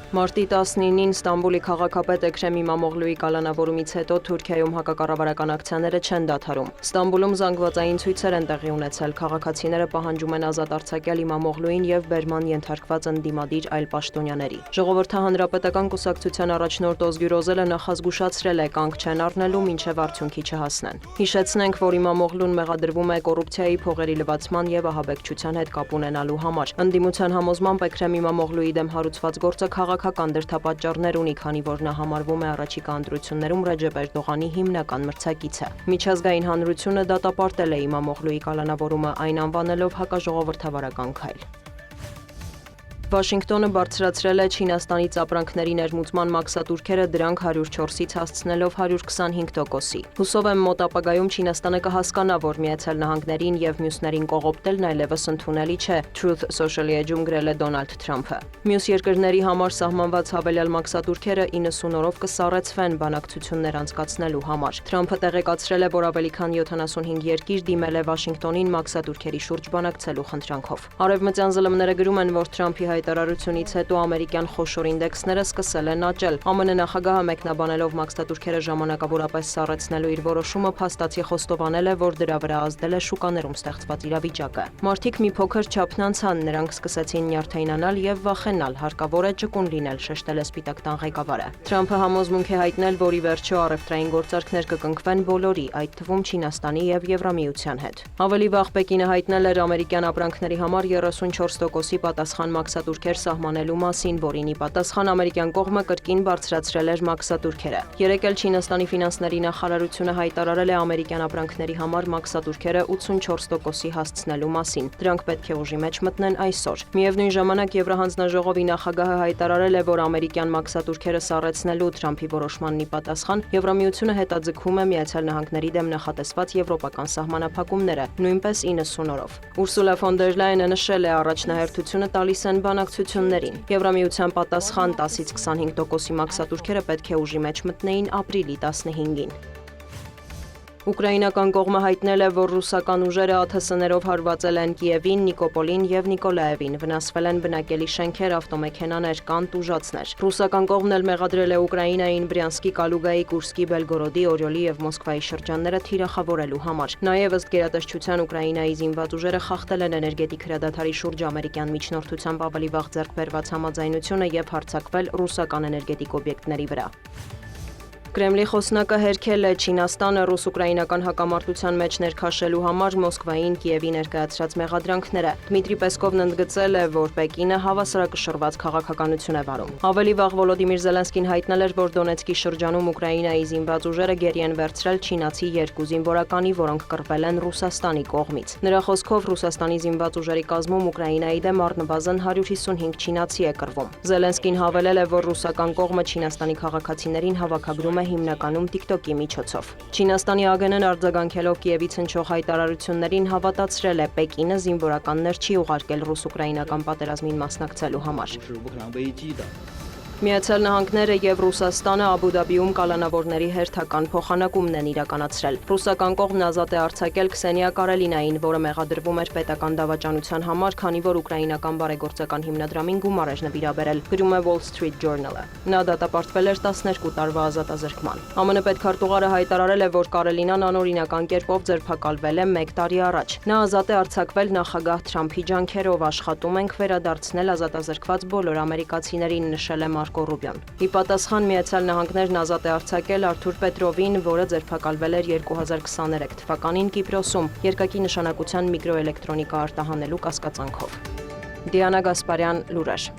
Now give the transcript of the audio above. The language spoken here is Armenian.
Մարտի 19-ին Ստամբուլի քաղաքապետ Էքրեմ Իմամօղլուի կալանավորումից հետո Թուրքիայում հակակառավարական ակցիաները չեն դադարում։ Ստամբուլում զանգվածային ցույցեր են տեղի ունեցել, քաղաքացիները պահանջում են ազատ արձակել Իմամօղլուին եւ բերման ենթարկված ընդդիմադիր այլ պաշտոնյաների։ Ժողովրդի հանրապետական կուսակցության առաջնորդ Օզգյուր Օզելը նախազգուշացրել է կանգ չեն առնելու մինչև արդյունքի չհասնեն։ Հիշեցնենք, որ Իմամօղլուն մեղադրվում է կոռուպցիայի, փողերի լվացման եւ ահաբեկչության հետ կապ ունենալու համար։ Ընդդիմության համոզմամբ Էքրեմ Իմամօղլուի դեմ հարուցված գործը քաղաքական դրդապատճառներ ունի, քանի որ նա համարվում է առաջիկա ընտրություններում Ռեջեփ Էրդողանի հիմնական մրցակիցը։ Միջազգային հանրությունը դատապարտել է Իմամօղլուի կալանավորումը, այն անվանելով հակաժողովրդավարական քայլ։ Վաշինգտոնը բարձրացրել է Չինաստանից ապրանքների ներմուծման մաքսատուրքերը դրանք 104-ից հասցնելով 125%-ի։ Հուսով եմ մոտ ապագայում Չինաստանը կհասկանա, որ Միացյալ Նահանգներին եւ մյուսներին կողոպտելն այլևս ընդունելի չէ, Truth Social-ի էջում գրել է Դոնալդ Թրամփը։ Մյուս երկրների համար սահմանված հավելյալ մաքսատուրքերը 90 օրով կսառեցվեն բանակցություններ անցկացնելու համար։ Թրամփը տեղեկացրել է, որ ավելի քան 75 երկիր դիմել է Վաշինգտոնին մաքսատուրքերի շուրջ բանակցելու խնդրանքով։ Արևմտյան ԶԼՄ-ները գրում են, որ Թրամփի հայտարարությունից հետո ամերիկյան խոշոր ինդեքսները սկսել են աճել։ ԱՄՆ նախագահը մեկնաբանելով մաքսատուրքերը ժամանակավորապես սառեցնելու իր որոշումը փաստացի խոստովանել է, որ դրա վրա ազդել է շուկաներում ստեղծված իրավիճակը։ Մարդիկ մի փոքր չափն անցան, նրանք սկսեցին նյարդայնանալ եւ վախենալ, հարկավոր է ճկուն լինել, շեշտել է Սպիտակ տան ղեկավարը։ Թրամփը համոզմունք է հայտնել, որ ի վերջո առևտրային գործարքներ կկնքվեն բոլորի, այդ թվում Չինաստանի եւ Եվրամիության հետ։ Ավելի վաղ Պեկինը հայտնել էր ամերիկյան ապրանքների համար 34%-ի պատասխան մաքսատուրքեր սահմանելու մասին, որին ի պատասխան ամերիկյան կողմը կրկին բարձրացրել էր մաքսատուրքերը։ Երեկ էլ Չինաստանի ֆինանսների նախարարությունը հայտարարել է ամերիկյան ապրանքների համար մաքսատուրքերը 84%-ի հասցնելու մասին։ Դրանք պետք է ուժի մեջ մտնեն այսօր։ Միևնույն ժամանակ Եվրահանձնաժողովի նախագահը հայտարարել է, որ ամերիկյան մաքսատուրքերը սառեցնելու Թրամփի որոշմանն ի պատասխան Եվրամիությունը հետաձգում է Միացյալ Նահանգների դեմ նախատեսված եվրոպական սահմանափակումները, նույնպես 90 օրով։ Ուրսուլա ֆոն դեր Լայենը նշել է, առաջնահերթությունը տալիս են բանակցություններին։ Եվրամիության պատասխան 10-ից 25%-ի մաքսատուրքերը պետք է ուժի մեջ մտնեին ապրիլի 15-ին։ Ուկրաինական կողմը հայտնել է, որ ռուսական ուժերը ԱԹՍ-ներով հարվածել են Կիևին, Նիկոպոլին եւ Նիկոլաևին, վնասվել են բնակելի շենքեր, ավտոմեքենաներ, կան տուժածներ։ Ռուսական կողմն էլ մեղադրել է Ուկրաինային Բրյանսկի, Կալուգայի, Կուրսկի, Բելգորոդի, Օրյոլի եւ Մոսկվայի շրջանները թիրախավորելու համար։ Նաեւ ըստ գերատեսչության Ուկրաինայի զինված ուժերը խախտել են էներգետիկ հրադադարի շուրջ ամերիկյան միջնորդությամբ ավելի վաղ ձեռք բերված համաձայնությունը եւ հարձակվել ռուսական էներգետիկ օբյեկտների վրա։ Կրեմլի խոսնակը հերքել է Չինաստանը ռուս-ուկրաինական հակամարտության մեջ ներքաշելու համար Մոսկվային Կիևի ներկայացրած մեղադրանքները։ Դմիտրի Պեսկովն ընդգծել է, որ Պեկինը հավասարակշռված քաղաքականություն է վարում։ Ավելի վաղ Վոլոդիմիր Զելենսկին հայտնել էր, որ Դոնեցկի շրջանում Ուկրաինայի զինված ուժերը գերի են վերցրել չինացի 2 զինվորականի, որոնք կռվել են Ռուսաստանի կողմից։ Նրա խոսքով Ռուսաստանի զինված ուժերի կազմում Ուկրաինայի դեմ առնվազն 155 չինացի է կռվում։ Զելենսկին հավելել է, որ ռուսական կողմը Չինաստանի քաղաքացիներին հավաքագրում է հիմնականում TikTok-ի միջոցով։ Չինաստանի ԱԳՆ-ն արձագանքելով Կիևից հնչող հայտարարություններին հավատացրել է, Պեկինը զինվորականներ չի ուղարկել ռուս-ուկրաինական պատերազմին մասնակցելու համար։ Միացյալ Նահանգները եւ Ռուսաստանը Աբու Դաբիում կալանավորների հերթական փոխանակումն են իրականացրել։ Ռուսական կողմն ազատ է արձակել Քսենիա Կարելինային, որը մեղադրվում էր պետական դավաճանության համար, քանի որ ուկրաինական բարեգործական հիմնադրամին գումար էր նվիրաբերել, գրում է Wall Street Journal-ը։ Նա դատապարտվել էր 12 տարվա ազատազրկման։ ԱՄՆ պետքարտուղարը հայտարարել է, որ Կարելինան անօրինական կերպով ձերբակալվել է 1 տարի առաջ։ Նա ազատ է արձակվել նախագահ Թրամփի ջանքերով, աշխատում ենք վերադարձնել ազատազրկված բոլոր ամերիկացիներին, նշել է Կոռուբյան։ Ի պատասխան Միացյալ Նահանգներն ազատ է արձակել Արթուր Պետրովին, որը ձերբակալվել էր 2023 թվականին Կիպրոսում երկակի նշանակության միկրոէլեկտրոնիկա արտահանելու կասկածանքով։ Դիանա Գասպարյան, լուրեր։